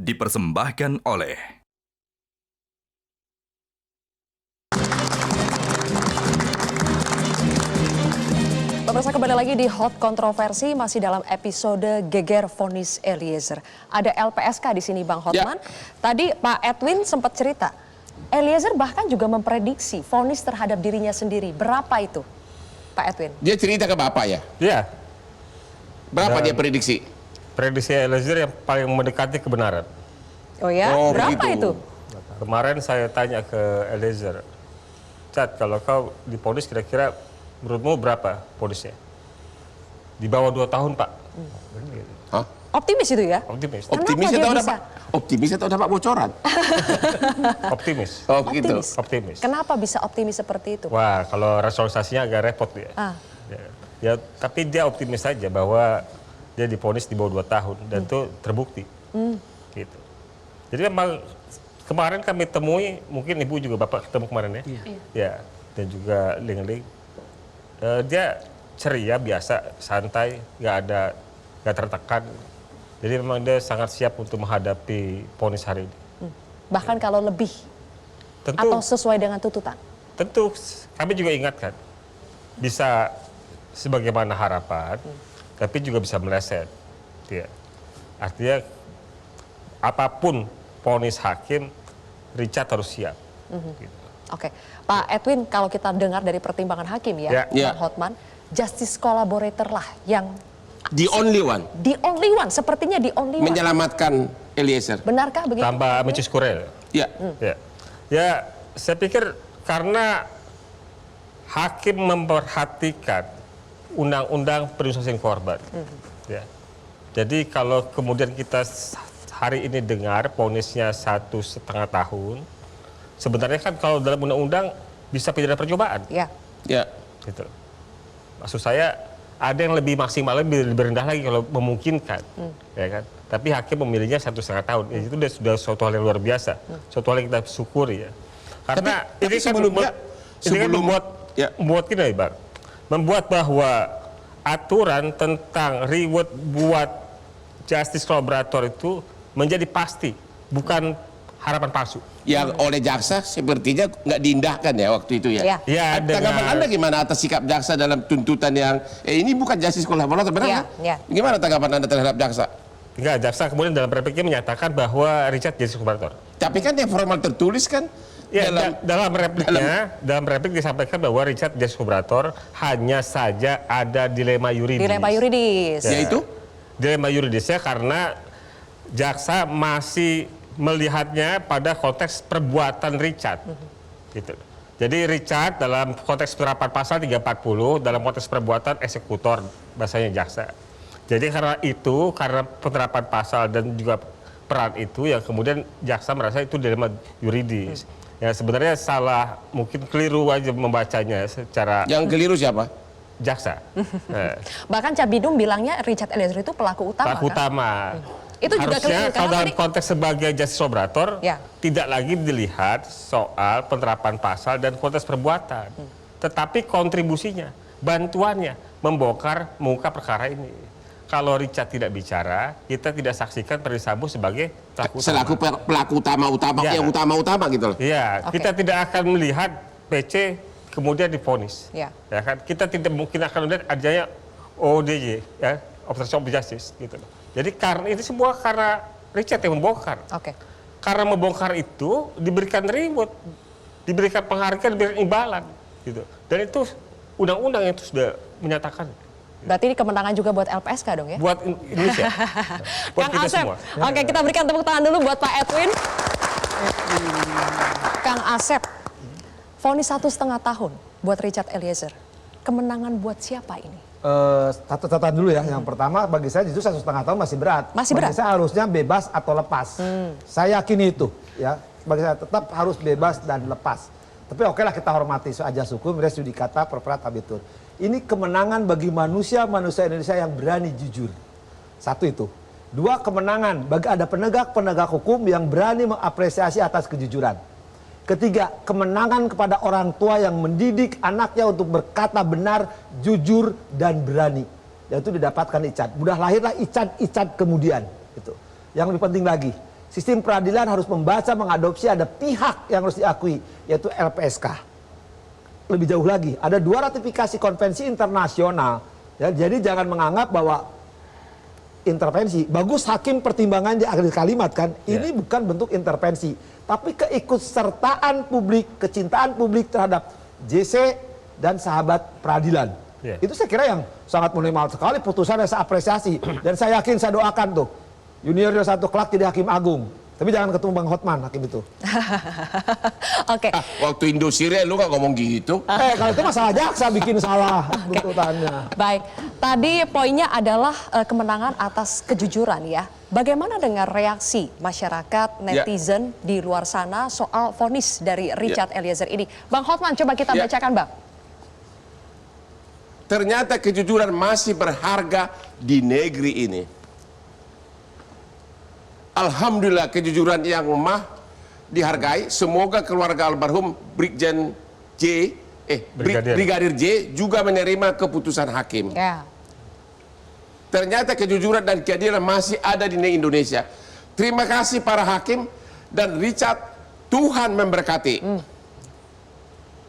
dipersembahkan oleh Pemirsa, kembali lagi di Hot Kontroversi, masih dalam episode Geger Vonis Eliezer. Ada LPSK di sini, Bang Hotman. Ya. Tadi Pak Edwin sempat cerita, Eliezer bahkan juga memprediksi vonis terhadap dirinya sendiri. Berapa itu, Pak Edwin? Dia cerita ke Bapak ya? Iya, Berapa Dan- dia prediksi? prediksi Eliezer yang paling mendekati kebenaran. Oh ya, Oh, berapa begitu. itu? Kemarin saya tanya ke Eliezer, Cat, kalau kau diponis kira-kira menurutmu berapa ponisnya? Di bawah 2 tahun, Pak. Hah? Optimis itu ya? Optimis. Kenapa Optimis dia atau bisa? dapat? Optimis atau dapat bocoran? Optimis. Oh gitu. Optimis. Kenapa bisa optimis seperti itu? Wah, kalau rasionalisasinya agak repot dia. Ah. Ya, tapi dia optimis saja bahwa dia diponis di bawah 2 tahun dan itu terbukti. Gitu. Jadi memang kemarin kami temui, mungkin Ibu juga Bapak ketemu kemarin ya? Iya. Ya, dan juga Ling-Ling. Dia ceria, biasa, santai, nggak tertekan. Jadi memang dia sangat siap untuk menghadapi vonis hari ini. Bahkan kalau lebih Tentu, atau sesuai dengan tuntutan? tentu kami juga ingatkan, bisa sebagaimana harapan, tapi juga bisa meleset. Ya. Artinya apapun vonis hakim, Richard harus siap. Gitu. Oke, Pak Edwin, kalau kita dengar dari pertimbangan hakim ya, Ya. Bang Hotman, justice collaborator lah yang The only one. the only one, sepertinya the only one. Menyelamatkan Eliezer. Benarkah begitu? Tambah Amicus Curiae. Ya. Ya, saya pikir karena hakim memperhatikan undang-undang perlindungan saksi korban. Ya. Jadi kalau kemudian kita hari ini dengar vonisnya 1,5 tahun, sebenarnya kan kalau dalam undang-undang bisa pidana percobaan. Ya. Ya. Gitu. Maksud saya ada yang lebih maksimal, lebih rendah lagi kalau memungkinkan, ya kan. Tapi hakim memilihnya 1,5 tahun. Ya, itu sudah suatu hal yang luar biasa, suatu hal yang kita syukuri ya. Karena Tapi ini kan sebelumnya, ini kan ya. membuat gini, Bang, membuat bahwa aturan tentang reward buat justice collaborator itu menjadi pasti, bukan harapan palsu. Yang oleh jaksa sepertinya nggak diindahkan ya waktu itu ya. Ya. Ya, Tanggapan Anda gimana atas sikap jaksa dalam tuntutan yang ini bukan justice collaborator, benar Ya, kan? ya. Gimana tanggapan Anda terhadap jaksa? Enggak, jaksa kemudian dalam repliknya menyatakan bahwa Richard justice collaborator. Tapi kan yang formal tertulis kan Ya, dalam replik disampaikan bahwa Richard justice collaborator hanya saja ada dilema yuridis. Dilema yuridis. Ya. yaitu Dilema yuridisnya karena jaksa masih melihatnya pada konteks perbuatan Richard. Gitu. Jadi Richard dalam konteks penerapan pasal 340 dalam konteks perbuatan eksekutor bahasanya jaksa. Jadi karena penerapan pasal dan juga peran itu yang kemudian jaksa merasa itu dilema yuridis. Ya sebenarnya salah, mungkin keliru aja membacanya secara yang keliru siapa? jaksa. Bahkan Cabidum bilangnya Richard Eliezer itu pelaku utama. Pelaku kan? utama. Itu juga Harusnya keliru, kalau karena dalam tadi- konteks sebagai justice collaborator Ya. tidak lagi dilihat soal penerapan pasal dan konteks perbuatan, tetapi kontribusinya, bantuannya membongkar mengungkap perkara ini. Kalau Richard tidak bicara, kita tidak saksikan Ferdy Sambo sebagai pelaku utama. Selaku pelaku utama Ya. yang utama gitu loh. Iya, Oke. kita tidak akan melihat PC kemudian divonis. Ya. Ya kan? Kita tidak mungkin akan melihat adanya ODJ, ya, obstruction of justice gitu loh. Jadi karena itu semua karena Richard yang membongkar. Oke. Karena membongkar itu diberikan reward, diberikan penghargaan, diberikan imbalan gitu. Dan itu undang-undang itu sudah menyatakan Berarti ini kemenangan juga buat LPSK dong ya? buat Indonesia. Buat Kang kita Asep. semua. Oke, kita berikan tepuk tangan dulu buat Pak Edwin. Kang Asep, vonis 1,5 tahun buat Richard Eliezer. Kemenangan buat siapa ini? Satu catatan dulu ya. Yang pertama bagi saya justru 1,5 tahun masih berat. Masih berat? Bagi saya harusnya bebas atau lepas. Saya yakin itu ya. Bagi saya tetap harus bebas dan lepas. Tapi oke lah kita hormati ajas hukum, res judicata, perperat habetur. Ini kemenangan bagi manusia Indonesia yang berani jujur. Satu itu. Dua, kemenangan bagi ada penegak hukum yang berani mengapresiasi atas kejujuran. Ketiga, kemenangan kepada orang tua yang mendidik anaknya untuk berkata benar, jujur, dan berani. Dan itu didapatkan Ican. Mudah lahirlah Ican kemudian. Itu. Yang lebih penting lagi, sistem peradilan harus membaca, mengadopsi, ada pihak yang harus diakui, yaitu LPSK. Lebih jauh lagi, ada 2 ratifikasi konvensi internasional. Ya, jadi jangan menganggap bahwa intervensi, bagus hakim pertimbangan di akhir kalimat kan, ini bukan bentuk intervensi, tapi keikutsertaan publik, kecintaan publik terhadap JC dan sahabat peradilan. Itu saya kira yang sangat minimal sekali, putusan yang saya apresiasi. Dan saya yakin, saya doakan tuh, junior 1 kelak jadi hakim agung. Tapi jangan ketemu Bang Hotman, hakim itu. Oke. Waktu Indosiar lu gak ngomong gitu. Kalau itu masalah jaksa bikin salah tuntutannya. Baik, tadi poinnya adalah kemenangan atas kejujuran ya. Bagaimana dengan reaksi masyarakat, netizen di luar sana soal vonis dari Richard Eliezer ini? Bang Hotman, coba kita bacakan Bang. Ternyata kejujuran masih berharga di negeri ini. Alhamdulillah kejujuran yang dihargai. Semoga keluarga almarhum Brigadir J juga menerima keputusan hakim. Ternyata kejujuran dan keadilan masih ada di Indonesia. Terima kasih para hakim dan Richard, Tuhan memberkati.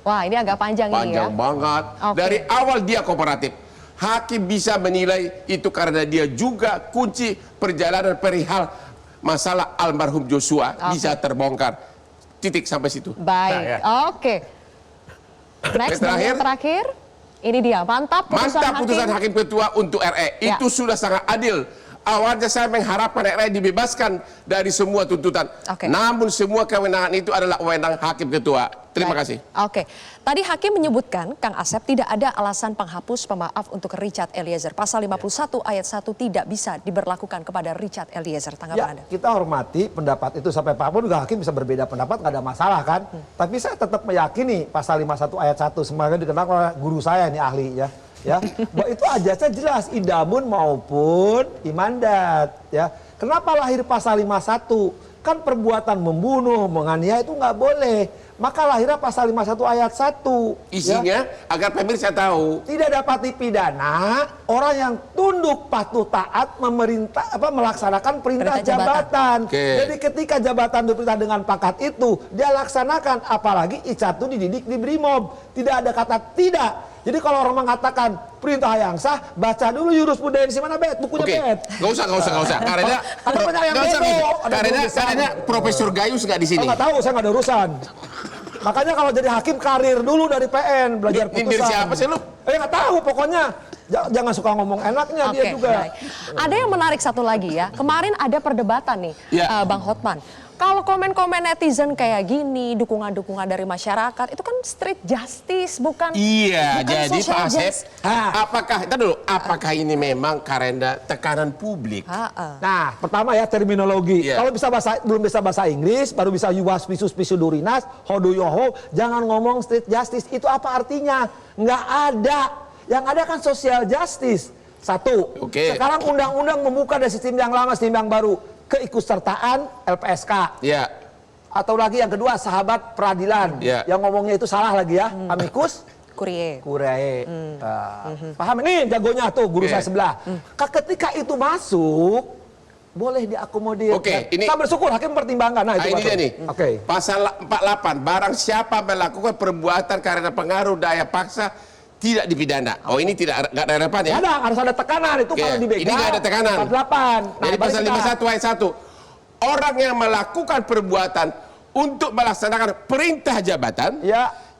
Wah, ini agak panjang ini ya. Panjang banget. Dari awal dia kooperatif. Hakim bisa menilai itu karena dia juga kunci perjalanan perihal masalah almarhum Joshua bisa terbongkar. Titik sampai situ. Baik, Next, yang terakhir. Ini dia, mantap putusan hakim ketua untuk RE. Itu sudah sangat adil. Awalnya saya mengharapkan RE dibebaskan dari semua tuntutan. Namun semua kewenangan itu adalah wewenang hakim ketua. Terima kasih. Tadi hakim menyebutkan, Kang Asep, tidak ada alasan penghapus pemaaf untuk Richard Eliezer. Pasal 51 ayat 1 tidak bisa diberlakukan kepada Richard Eliezer. Tanggapan Anda? Kita hormati pendapat itu, sampai apapun juga hakim bisa berbeda pendapat, nggak ada masalah kan. Tapi saya tetap meyakini pasal 51 ayat 1, semuanya dikenal oleh guru saya nih ahli ya. Bahwa itu ajasnya jelas, idamun maupun imandat. Kenapa lahir pasal 51? Kan perbuatan membunuh, menganiaya itu nggak boleh. Maka lahirnya pasal 51 ayat 1. Isinya agar pemirsa tahu. Tidak dapat dipidana orang yang tunduk patuh taat melaksanakan perintah jabatan. Jadi ketika jabatan diperintah dengan pangkat itu, dia laksanakan. Apalagi I1 dididik di Brimob. Tidak ada kata tidak. Jadi kalau orang mengatakan perintah yang sah, baca dulu jurisprudensi mana Bet, bukunya Bet. Gak usah. Karena Profesor Gayus nggak di sini. Nggak tahu, saya nggak ada urusan. Makanya kalau jadi hakim karir dulu dari PN, belajar putusan. Ini siapa sih lu? Nggak tahu pokoknya. Jangan suka ngomong enaknya dia juga. Ada yang menarik satu lagi ya. Kemarin ada perdebatan nih, Bang Hotman. Kalau komen-komen netizen kayak gini, dukungan-dukungan dari masyarakat, itu kan street justice, bukan jadi Pak Asep, justice. apakah ini memang karena tekanan publik? Nah, pertama ya terminologi. Kalau belum bisa bahasa Inggris, baru bisa yuwas pisus pisudurinas, hodo yoho, jangan ngomong street justice. Itu apa artinya? Nggak ada. Yang ada kan social justice. Satu, sekarang undang-undang membuka dari sistem yang lama, sistem yang baru. Keikutsertaan LPSK. Atau lagi yang kedua, sahabat peradilan. Yang ngomongnya itu salah lagi ya. Amicus Curiae. Paham? Ini jagonya tuh guru saya sebelah. Ketika itu masuk, boleh diakomodir. Kita bersyukur hakim pertimbangkan. Nah, itu ini dia nih. Pasal 48, barang siapa melakukan perbuatan karena pengaruh daya paksa tidak dipidana. Ini tidak relevan ya? Harus ada tekanan itu kalau di begal. Ini nggak ada tekanan. 48. Jadi pasal 51 ayat 1. Orang yang melakukan perbuatan untuk melaksanakan perintah jabatan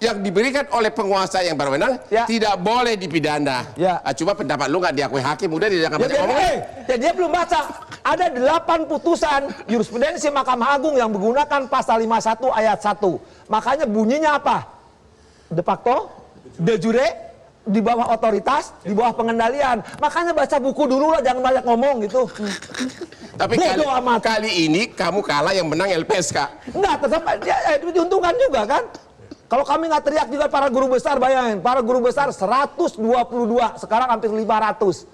yang diberikan oleh penguasa yang berwenang tidak boleh dipidana. Cuma pendapat lu nggak diakui hakim, udah dia jangan banyak ngomong. Dia belum baca. Ada 8 putusan jurisprudensi Mahkamah Agung yang menggunakan pasal 51 ayat 1. Makanya bunyinya apa? De facto, de jure, di bawah otoritas, di bawah pengendalian. Makanya baca buku dulu lah, jangan banyak ngomong gitu. Tapi kali ini kamu kalah, yang menang LPSK. Enggak, tetap diuntungkan juga kan. Kalau kami nggak teriak juga para guru besar, bayangin. Para guru besar 122, sekarang hampir 500.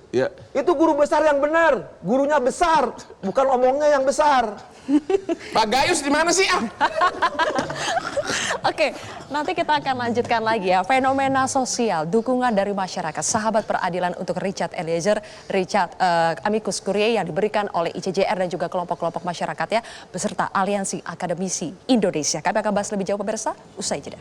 Itu guru besar yang benar, gurunya besar, bukan omongnya yang besar. Pak Gayus di mana sih? Oke, nanti kita akan lanjutkan lagi ya. Fenomena sosial, dukungan dari masyarakat, sahabat peradilan untuk Richard Eliezer, amicus curiae yang diberikan oleh ICJR dan juga kelompok-kelompok masyarakat ya, beserta Aliansi Akademisi Indonesia. Kami akan bahas lebih jauh pemirsa, usai jeda.